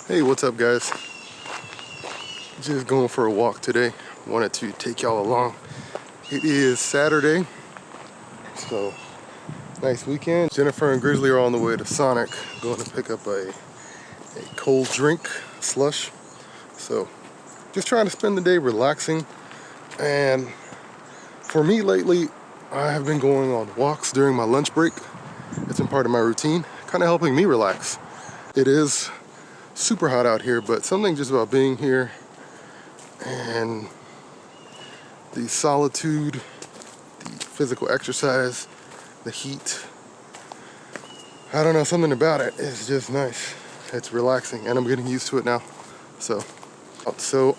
Hey, what's up guys? Just going for a walk today. Wanted to take y'all along. It is Saturday, so nice weekend. Jennifer and Grizzly are on the way to Sonic, going to pick up a cold drink, slush. So just trying to spend the day relaxing. And for me lately, I have been going on walks during my lunch break. It's been part of my routine, kind of helping me relax. It is super hot out here, but something just about being here and the solitude, the physical exercise, the heat, I don't know, something about it is just nice. It's relaxing and I'm getting used to it now. So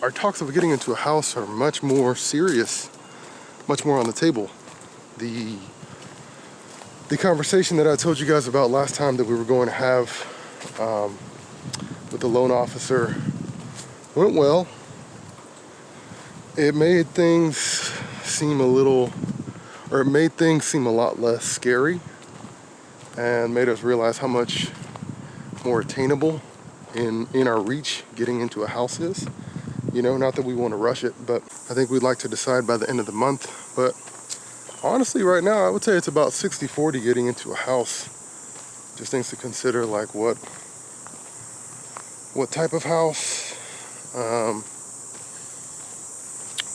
our talks of getting into a house are much more serious, much more on the table. The conversation that I told you guys about last time that we were going to have with the loan officer went well. It made things seem a lot less scary and made us realize how much more attainable in our reach getting into a house is. You know, not that we want to rush it, but I think we'd like to decide by the end of the month. But honestly, right now, I would say it's about 60-40 getting into a house. Just things to consider, like what type of house,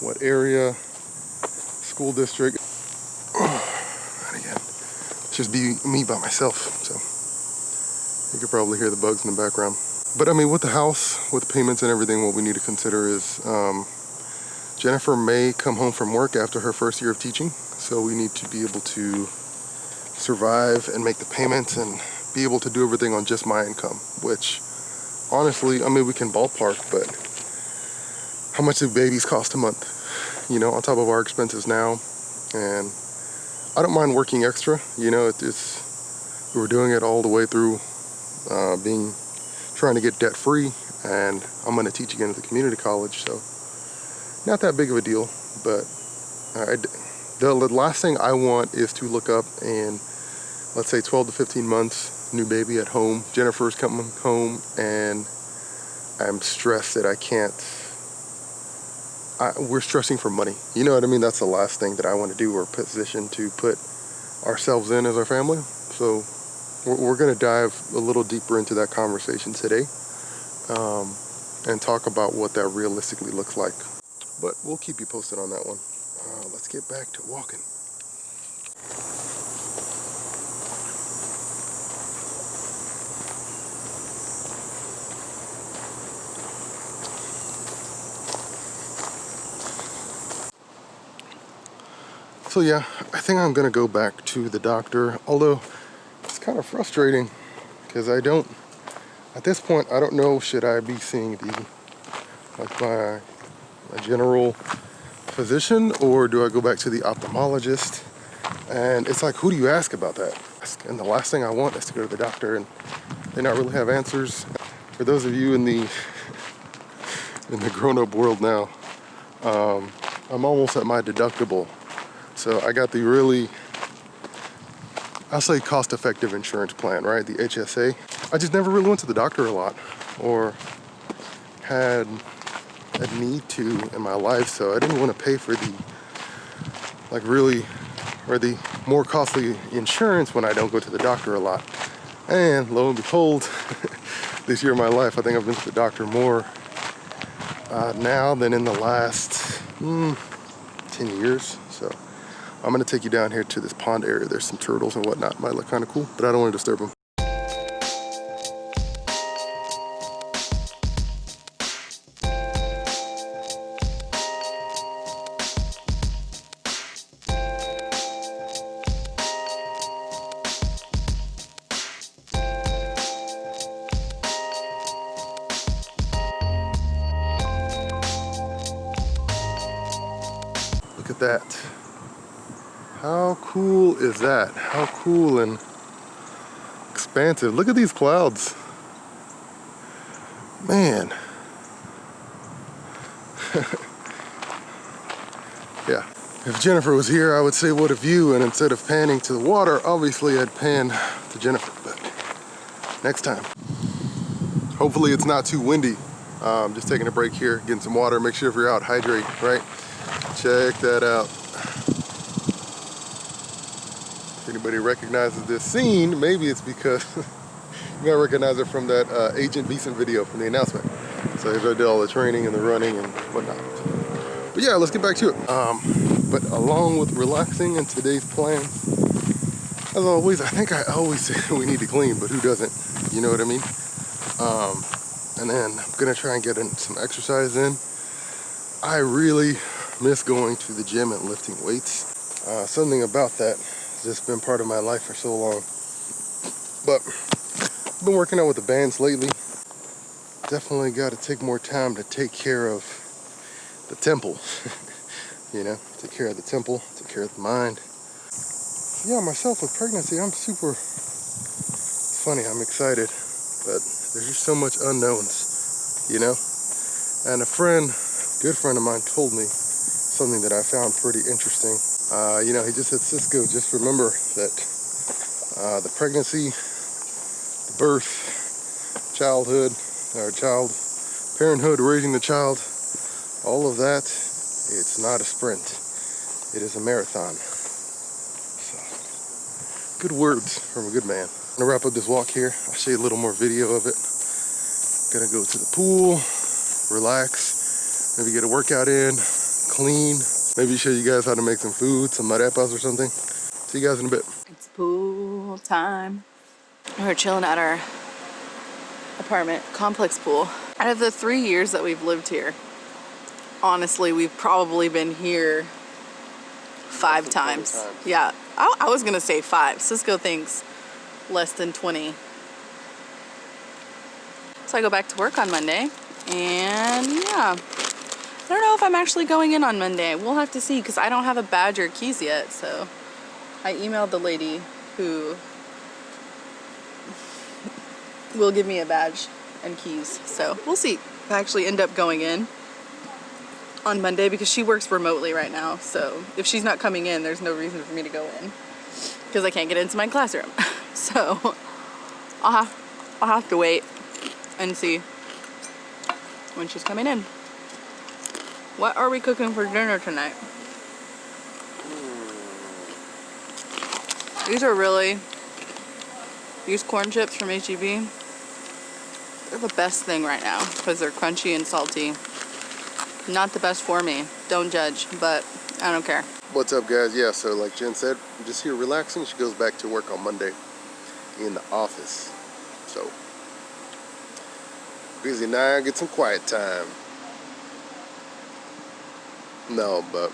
what area, school district. And again, it's just be me by myself, so you could probably hear the bugs in the background. But I mean, with the house, with the payments and everything, what we need to consider is Jennifer may come home from work after her first year of teaching, so we need to be able to survive and make the payments and be able to do everything on just my income, which honestly, I mean, we can ballpark, but how much do babies cost a month? You know, on top of our expenses now. And I don't mind working extra, you know, we were doing it all the way through trying to get debt free, and I'm going to teach again at the community college, so not that big of a deal. But the last thing I want is to look up and, let's say 12 to 15 months, new baby at home, Jennifer's coming home, and I'm stressed that we're stressing for money. You know what I mean? That's the last thing that I want to do or position to put ourselves in as our family. So we're going to dive a little deeper into that conversation today and talk about what that realistically looks like. But we'll keep you posted on that one. Let's get back to walking. So yeah, I think I'm gonna go back to the doctor, although it's kind of frustrating because at this point, I don't know, should I be seeing my general physician, or do I go back to the ophthalmologist? And it's like, who do you ask about that? And the last thing I want is to go to the doctor and they not really have answers. For those of you in the grown-up world now, I'm almost at my deductible. So I got the really, I'll say cost-effective insurance plan, right? The HSA. I just never really went to the doctor a lot or had a need to in my life, so I didn't want to pay for the the more costly insurance when I don't go to the doctor a lot. And lo and behold, this year of my life, I think I've been to the doctor more now than in the last 10 years. So I'm gonna take you down here to this pond area. There's some turtles and whatnot. Might look kind of cool, but I don't want to disturb them. Look at that. How cool is that? How cool and expansive. Look at these clouds. Man. Yeah. If Jennifer was here, I would say what a view, and instead of panning to the water, obviously I'd pan to Jennifer, but next time. Hopefully it's not too windy. Just taking a break here, getting some water. Make sure if you're out, hydrate, right? Check that out. If anybody recognizes this scene, maybe it's because you might recognize it from that Agent Beeson video from the announcement. So I did all the training and the running and whatnot. But yeah, let's get back to it. But along with relaxing and today's plans, as always, I think I always say we need to clean, but who doesn't? You know what I mean? And then I'm gonna try and get in some exercise in. I really miss going to the gym and lifting weights. Something about that has just been part of my life for so long. But I've been working out with the bands lately. Definitely got to take more time to take care of the temple. You know, take care of the temple, take care of the mind. Yeah, myself with pregnancy, I'm super funny. I'm excited, but there's just so much unknowns, you know? And a friend, good friend of mine, told me something that I found pretty interesting. You know, he just said, Cisco, just remember that the pregnancy, the birth, childhood, or parenthood, raising the child, all of that, it's not a sprint. It is a marathon. So, good words from a good man. I'm gonna wrap up this walk here. I'll show you a little more video of it. Gonna go to the pool, relax, maybe get a workout in, clean, maybe show you guys how to make some food, some arepas or something. See you guys in a bit. It's pool time. We're chilling at our apartment complex pool. Out of the 3 years that we've lived here, honestly, we've probably been here 5 times. Yeah, I was gonna say 5. Cisco thinks less than 20. So I go back to work on Monday, and yeah, I don't know if I'm actually going in on Monday. We'll have to see, because I don't have a badge or keys yet. So I emailed the lady who will give me a badge and keys. So we'll see if I actually end up going in on Monday, because she works remotely right now. So if she's not coming in, there's no reason for me to go in, because I can't get into my classroom. So I'll have to wait and see when she's coming in. What are we cooking for dinner tonight? These corn chips from H-E-B, they're the best thing right now because they're crunchy and salty. Not the best for me. Don't judge, but I don't care. What's up, guys? Yeah, so like Jen said, I'm just here relaxing. She goes back to work on Monday in the office. So Grizzly and I get some quiet time. No, but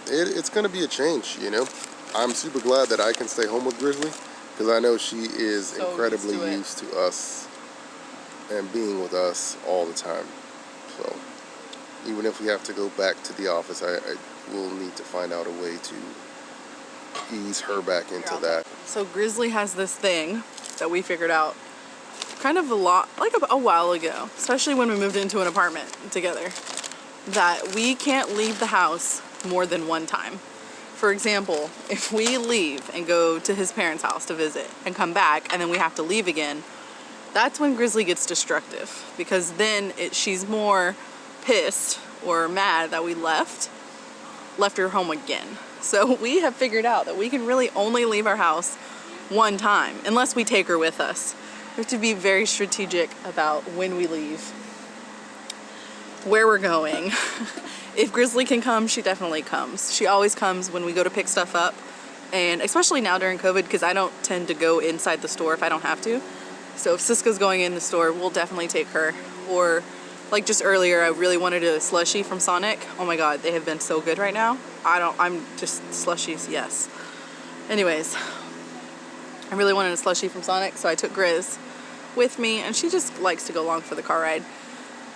it's gonna be a change, you know. I'm super glad that I can stay home with Grizzly, because I know she is so incredibly used to us and being with us all the time. So even if we have to go back to the office, I will need to find out a way to ease her back into that. So Grizzly has this thing that we figured out kind of a while ago, especially when we moved into an apartment together, that we can't leave the house more than one time. For example, if we leave and go to his parents' house to visit and come back and then we have to leave again, that's when Grizzly gets destructive, because then she's more pissed or mad that we left her home again. So we have figured out that we can really only leave our house one time, unless we take her with us. We have to be very strategic about when we leave, where we're going. If Grizzly can come, she definitely comes. She always comes when we go to pick stuff up, and especially now during COVID, because I don't tend to go inside the store if I don't have to. So if Cisco's going in the store, we'll definitely take her. Or like just earlier, I really wanted a slushie from Sonic. Oh my God, they have been so good right now. I'm just slushies, yes. Anyways, I really wanted a slushie from Sonic, so I took Grizz with me, and she just likes to go along for the car ride.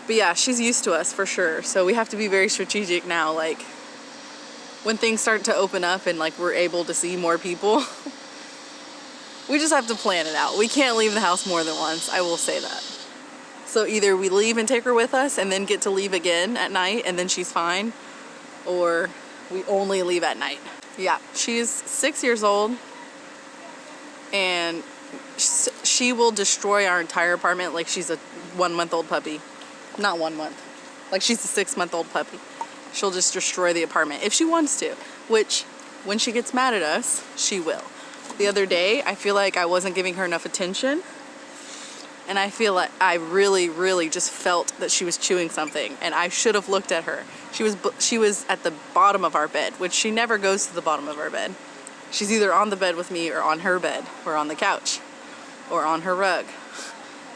But yeah, she's used to us for sure. So we have to be very strategic now. Like when things start to open up and like we're able to see more people, we just have to plan it out. We can't leave the house more than once, I will say that. So either we leave and take her with us and then get to leave again at night and then she's fine, or we only leave at night. Yeah, she's 6 years old, and she will destroy our entire apartment like she's a 1-month-old puppy. Not 1 month. Like she's a 6-month-old puppy. She'll just destroy the apartment if she wants to, which when she gets mad at us, she will. The other day, I feel like I wasn't giving her enough attention, and I feel like I really just felt that she was chewing something, and I should have looked at her. She was at the bottom of our bed, which she never goes to the bottom of our bed. She's either on the bed with me or on her bed or on the couch or on her rug.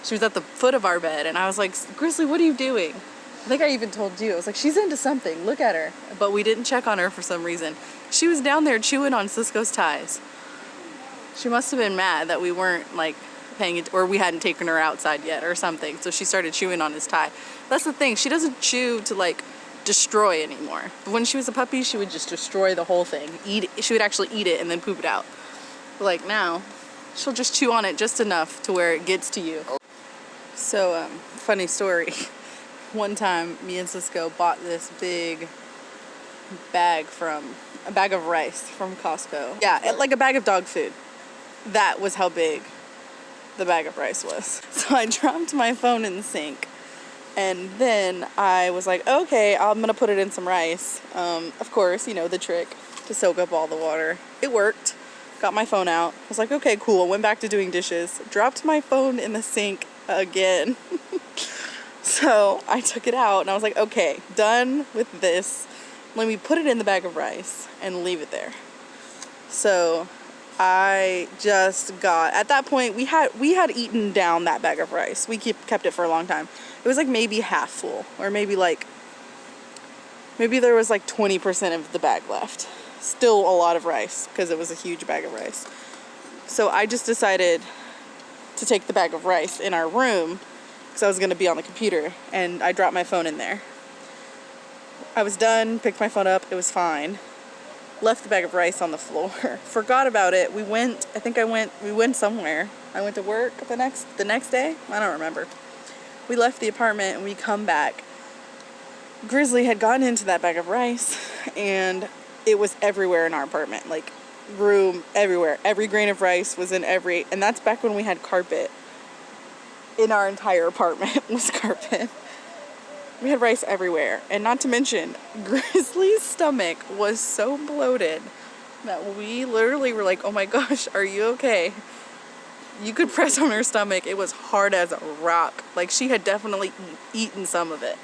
She was at the foot of our bed, and I was like, Grizzly, what are you doing? I think I even told you. I was like, she's into something. Look at her. But we didn't check on her for some reason. She was down there chewing on Cisco's ties. She must have been mad that we weren't like paying it, or we hadn't taken her outside yet or something. So she started chewing on his tie. That's the thing. She doesn't chew to like destroy anymore. But when she was a puppy, she would just destroy the whole thing. Eat it. She would actually eat it and then poop it out. But like now, she'll just chew on it just enough to where it gets to you. So, funny story. One time, me and Cisco bought this big bag a bag of rice from Costco. Yeah, like a bag of dog food. That was how big the bag of rice was. So I dropped my phone in the sink, and then I was like, okay, I'm gonna put it in some rice. Of course, you know the trick, to soak up all the water. It worked. Got my phone out. I was like, okay, cool. Went back to doing dishes. Dropped my phone in the sink again. So I took it out and I was like, okay, done with this. Let me put it in the bag of rice and leave it there. So I just got, at that point, we had eaten down that bag of rice. We kept it for a long time. It was like maybe half full, or maybe there was like 20% of the bag left. Still a lot of rice because it was a huge bag of rice. So I just decided to take the bag of rice in our room because I was going to be on the computer, and I dropped my phone in there. I was done, picked my phone up, it was fine. Left the bag of rice on the floor. Forgot about it. We went somewhere. I went to work the next day. I don't remember. We left the apartment and we come back. Grizzly had gotten into that bag of rice, and it was everywhere in our apartment. Like, room, everywhere. Every grain of rice was in and that's back when we had carpet. In our entire apartment was carpet. We had rice everywhere. And not to mention, Grizzly's stomach was so bloated that we literally were like, oh my gosh, are you okay? You could press on her stomach. It was hard as a rock. Like, she had definitely eaten some of it.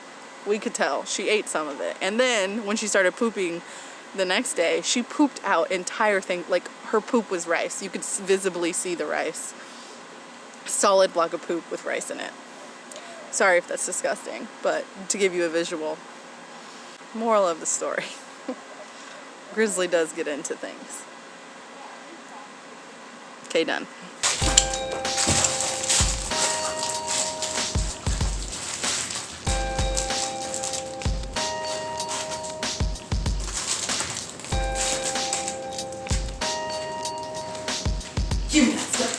We could tell. She ate some of it. And then when she started pooping the next day, she pooped out entire thing. Like, her poop was rice. You could visibly see the rice. Solid block of poop with rice in it. Sorry if that's disgusting, but to give you a visual. Moral of the story. Grizzly does get into things. Okay, done. Give me that stuff.